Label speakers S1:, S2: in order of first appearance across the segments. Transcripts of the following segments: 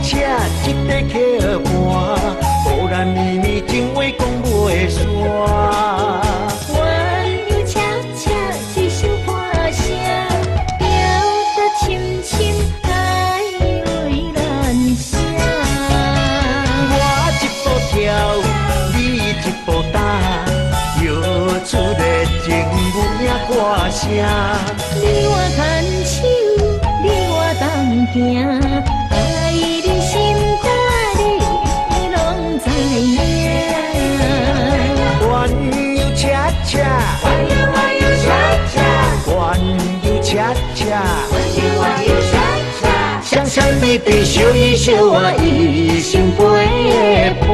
S1: 恰，一块刻盘，无咱绵绵情话讲袂煞。
S2: 弯又恰恰一首歌声，调得深深爱为咱声。
S1: 我一步跳，你一步踏，摇出热情有影歌声。
S2: 你我牵手，你我同行，爱你心肝你拢知影。
S1: 弯又恰恰，
S2: 弯又恰恰，
S1: 弯又恰恰，
S2: 弯又恰恰，
S1: 双双比比，相依相爱，一生陪伴。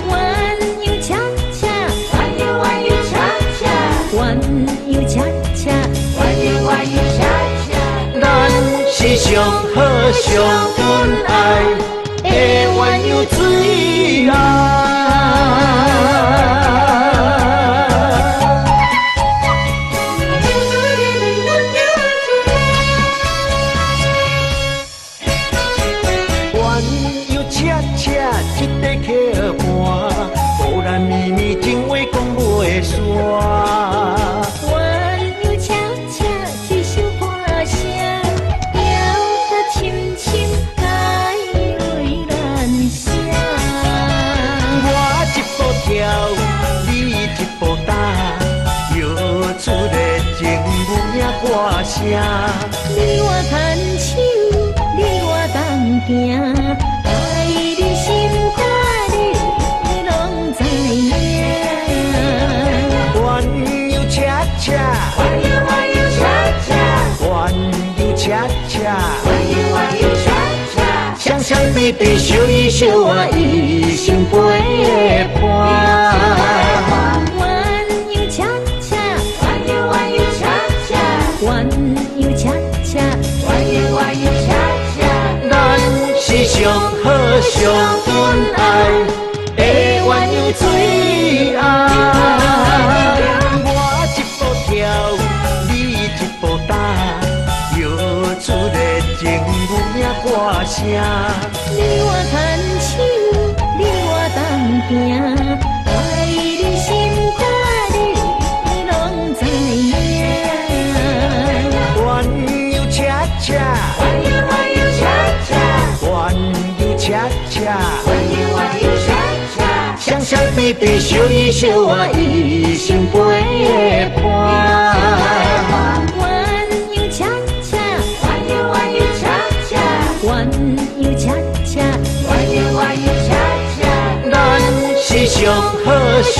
S2: 弯又恰恰，弯又恰恰，弯又恰恰，弯又恰恰，
S1: 咱是上好上恩爱的弯又水爱。弯又恰恰，一块刻盘，无咱绵绵情话讲袂煞。
S2: 弯又恰恰一首歌声，调得深深爱为咱声。
S1: 我一步跳，你一步踏，摇出热情有影歌声。
S2: 你我牵手，你我同行，爱你心肝你拢知影。
S1: 弯又恰恰，
S2: 弯又恰恰，
S1: 弯又恰恰，
S2: 弯又恰恰，
S1: 双双比比，相依相爱，一生陪伴。
S2: 弯又恰恰，弯又恰恰，弯又恰恰，弯又恰恰，
S1: 咱是上好上恩爱的弯又水爱。我一步跳，你一步踏，摇出热情有影歌声。
S2: 你我牵手，你我同行，爱你心肝你拢知影。
S1: 弯又恰恰，
S2: 弯又恰恰，
S1: 弯又恰恰，
S2: 弯又恰恰，
S1: 双双比比，相依相爱，一生陪伴。
S2: 弯又恰恰，弯又恰恰，弯又恰恰，弯又恰恰，
S1: 咱是上好上